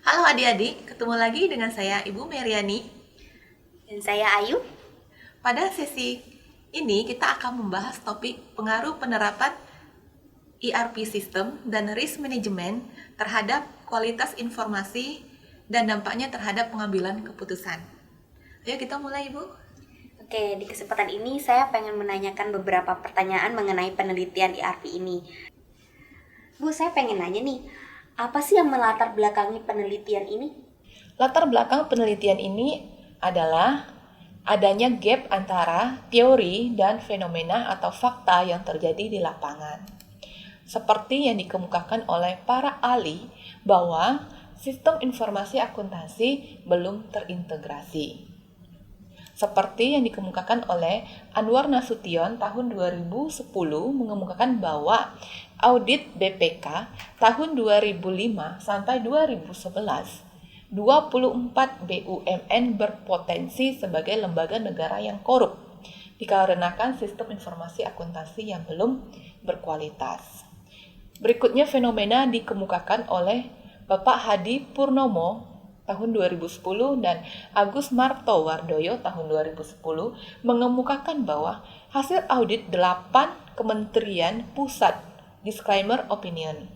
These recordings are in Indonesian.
Halo adik-adik, ketemu lagi dengan saya Ibu Meriani. Dan saya Ayu. Pada sesi ini kita akan membahas topik pengaruh penerapan ERP system dan risk management terhadap kualitas informasi dan dampaknya terhadap pengambilan keputusan. Ayo kita mulai, Ibu. Oke, di kesempatan ini saya pengen menanyakan beberapa pertanyaan mengenai penelitian ERP ini. Bu, saya pengen nanya nih, apa sih yang melatar belakangi penelitian ini? Latar belakang penelitian ini adalah adanya gap antara teori dan fenomena atau fakta yang terjadi di lapangan. Seperti yang dikemukakan oleh para ahli bahwa sistem informasi akuntansi belum terintegrasi. Seperti yang dikemukakan oleh Anwar Nasution tahun 2010 mengemukakan bahwa audit BPK tahun 2005 sampai 2011 24 BUMN berpotensi sebagai lembaga negara yang korup dikarenakan sistem informasi akuntansi yang belum berkualitas. Berikutnya fenomena dikemukakan oleh Bapak Hadi Purnomo tahun 2010 dan Agus Martowardoyo tahun 2010 mengemukakan bahwa hasil audit 8 kementerian pusat disclaimer opinion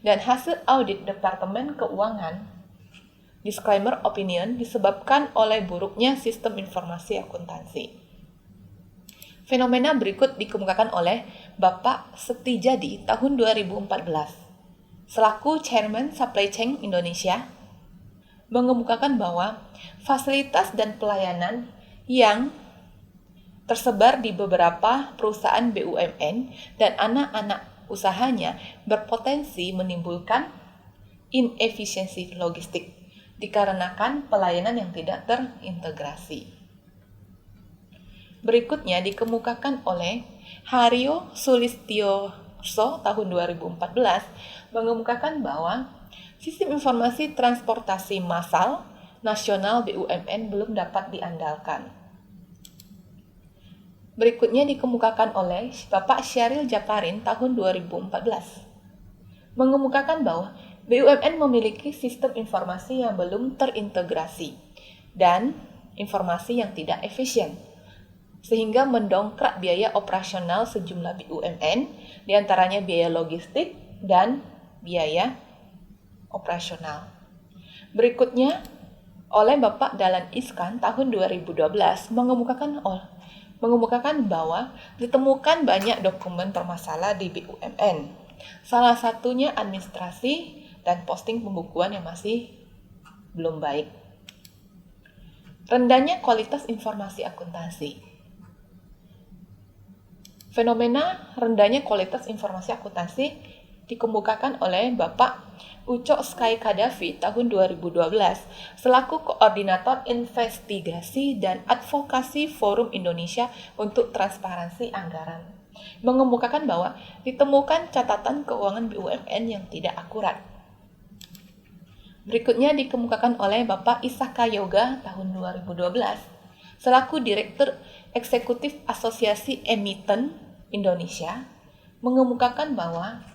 dan hasil audit Departemen Keuangan disclaimer opinion disebabkan oleh buruknya sistem informasi akuntansi. Fenomena berikut dikemukakan oleh Bapak Setijadi tahun 2014 selaku Chairman Supply Chain Indonesia mengemukakan bahwa fasilitas dan pelayanan yang tersebar di beberapa perusahaan BUMN dan anak-anak usahanya berpotensi menimbulkan inefisiensi logistik dikarenakan pelayanan yang tidak terintegrasi. Berikutnya dikemukakan oleh Haryo Sulistyoso tahun 2014 mengemukakan bahwa sistem informasi transportasi massal nasional BUMN belum dapat diandalkan. Berikutnya dikemukakan oleh Bapak Syaril Japarin tahun 2014. Mengemukakan bahwa BUMN memiliki sistem informasi yang belum terintegrasi dan informasi yang tidak efisien, sehingga mendongkrak biaya operasional sejumlah BUMN, diantaranya biaya logistik dan biaya operasional. Berikutnya, oleh Bapak Dahlan Iskan tahun 2012 mengemukakan bahwa ditemukan banyak dokumen bermasalah di BUMN. Salah satunya administrasi dan posting pembukuan yang masih belum baik. Rendahnya kualitas informasi akuntansi. Fenomena rendahnya kualitas informasi akuntansi dikemukakan oleh Bapak Ucok Sky Kadafi tahun 2012 selaku Koordinator Investigasi dan Advokasi Forum Indonesia untuk Transparansi Anggaran. Mengemukakan bahwa ditemukan catatan keuangan BUMN yang tidak akurat. Berikutnya dikemukakan oleh Bapak Isaka Yoga tahun 2012 selaku Direktur Eksekutif Asosiasi Emiten Indonesia mengemukakan bahwa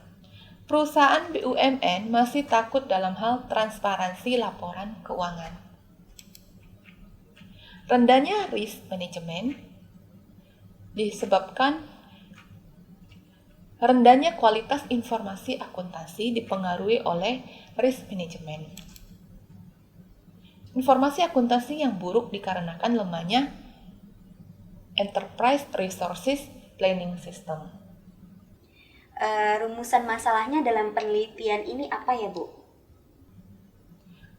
perusahaan BUMN masih takut dalam hal transparansi laporan keuangan. Rendahnya risk management disebabkan rendahnya kualitas informasi akuntansi dipengaruhi oleh risk management. Informasi akuntansi yang buruk dikarenakan lemahnya Enterprise Resources Planning System. Rumusan masalahnya dalam penelitian ini apa ya, Bu?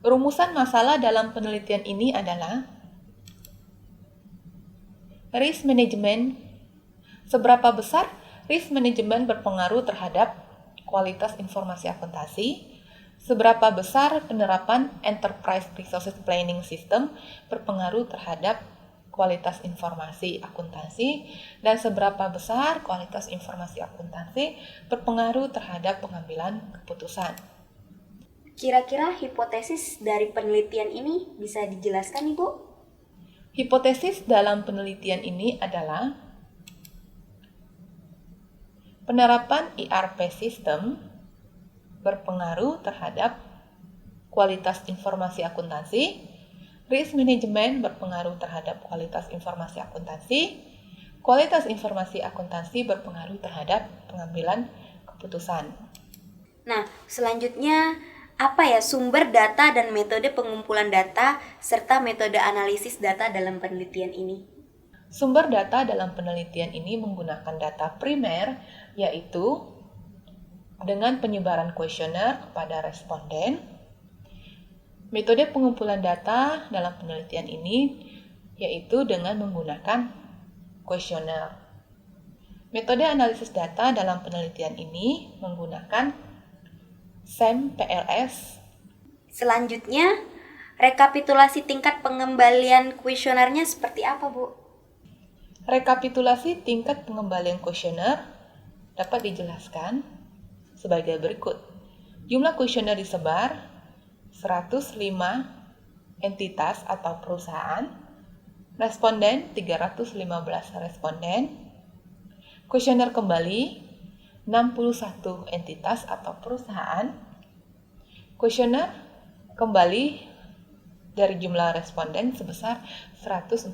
Rumusan masalah dalam penelitian ini adalah risk management. Seberapa besar risk management berpengaruh terhadap kualitas informasi akuntansi? Seberapa besar penerapan Enterprise Resources Planning System berpengaruh terhadap kualitas informasi akuntansi, dan seberapa besar kualitas informasi akuntansi berpengaruh terhadap pengambilan keputusan. Kira-kira hipotesis dari penelitian ini bisa dijelaskan, Ibu? Hipotesis dalam penelitian ini adalah penerapan ERP system berpengaruh terhadap kualitas informasi akuntansi. Risk management berpengaruh terhadap kualitas informasi akuntansi. Kualitas informasi akuntansi berpengaruh terhadap pengambilan keputusan. Nah, selanjutnya apa ya sumber data dan metode pengumpulan data serta metode analisis data dalam penelitian ini? Sumber data dalam penelitian ini menggunakan data primer, yaitu dengan penyebaran kuesioner kepada responden. Metode pengumpulan data dalam penelitian ini yaitu dengan menggunakan kuesioner. Metode analisis data dalam penelitian ini menggunakan SEM-PLS. Selanjutnya, rekapitulasi tingkat pengembalian kuesionernya seperti apa, Bu? Rekapitulasi tingkat pengembalian kuesioner dapat dijelaskan sebagai berikut. Jumlah kuesioner disebar 105 entitas atau perusahaan, responden 315 responden, kuesioner kembali 61 entitas atau perusahaan, kuesioner kembali dari jumlah responden sebesar 146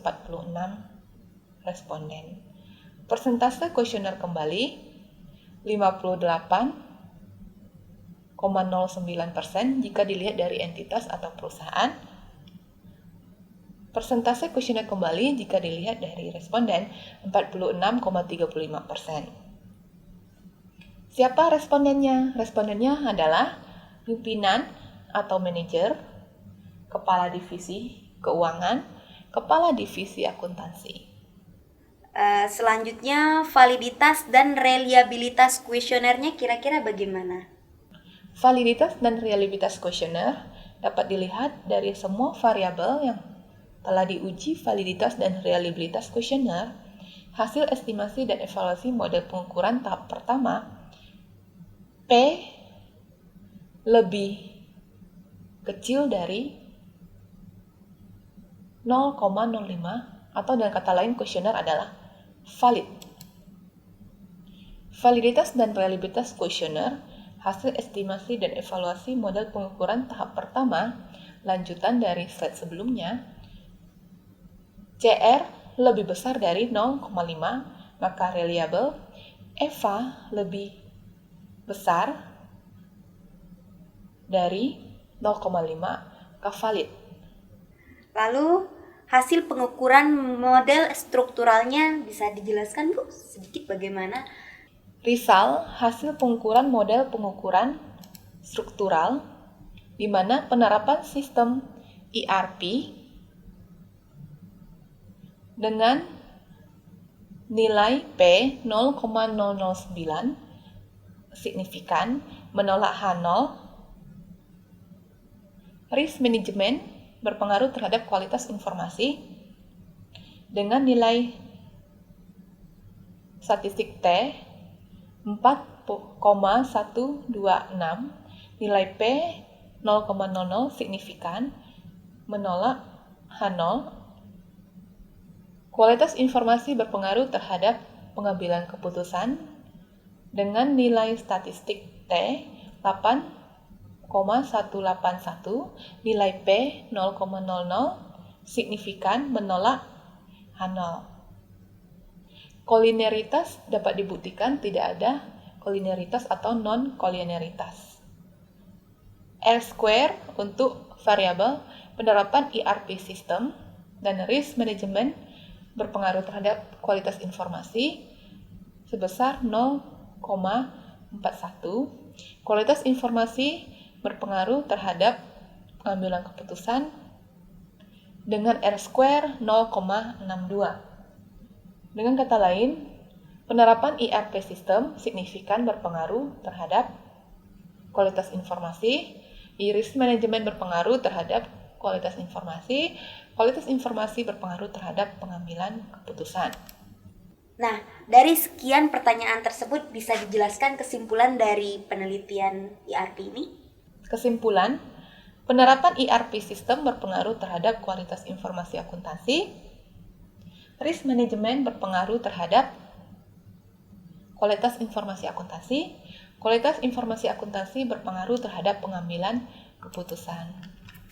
responden. Persentase kuesioner kembali 58,09% jika dilihat dari entitas atau perusahaan. Persentase kuesioner kembali jika dilihat dari responden 46,35%. Siapa respondennya? Respondennya adalah pimpinan atau manajer, kepala divisi keuangan, kepala divisi akuntansi. Selanjutnya, validitas dan reliabilitas kuesionernya kira-kira bagaimana? Validitas dan reliabilitas kuesioner dapat dilihat dari semua variabel yang telah diuji validitas dan reliabilitas kuesioner, hasil estimasi dan evaluasi model pengukuran tahap pertama, P lebih kecil dari 0,05 atau dengan kata lain kuesioner adalah valid. Validitas dan reliabilitas kuesioner, hasil estimasi dan evaluasi model pengukuran tahap pertama, lanjutan dari slide sebelumnya. CR lebih besar dari 0,5, maka reliable. EVA lebih besar dari 0,5, maka valid. Lalu, hasil pengukuran model strukturalnya bisa dijelaskan, Bu, sedikit bagaimana? Risal, hasil pengukuran model pengukuran struktural, di mana penerapan sistem ERP dengan nilai P 0,009 signifikan menolak H0. Risk management berpengaruh terhadap kualitas informasi dengan nilai statistik T 4,126, nilai P 0,00 signifikan menolak H0. Kualitas informasi berpengaruh terhadap pengambilan keputusan dengan nilai statistik T 8,181, nilai P 0,00 signifikan menolak H0. Kolineritas dapat dibuktikan tidak ada kolineritas atau non-kolineritas. R-square untuk variabel penerapan ERP system dan risk management berpengaruh terhadap kualitas informasi sebesar 0,41. Kualitas informasi berpengaruh terhadap pengambilan keputusan dengan R-square 0,62. Dengan kata lain, penerapan ERP system signifikan berpengaruh terhadap kualitas informasi, risk management berpengaruh terhadap kualitas informasi berpengaruh terhadap pengambilan keputusan. Nah, dari sekian pertanyaan tersebut bisa dijelaskan kesimpulan dari penelitian ERP ini? Kesimpulan, penerapan ERP system berpengaruh terhadap kualitas informasi akuntansi. Risk management berpengaruh terhadap kualitas informasi akuntansi. Kualitas informasi akuntansi berpengaruh terhadap pengambilan keputusan.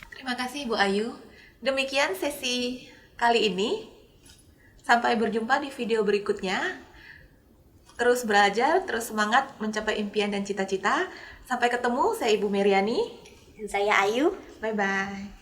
Terima kasih Bu Ayu. Demikian sesi kali ini. Sampai berjumpa di video berikutnya. Terus belajar, terus semangat mencapai impian dan cita-cita. Sampai ketemu, saya Ibu Meriani. Dan saya Ayu. Bye-bye.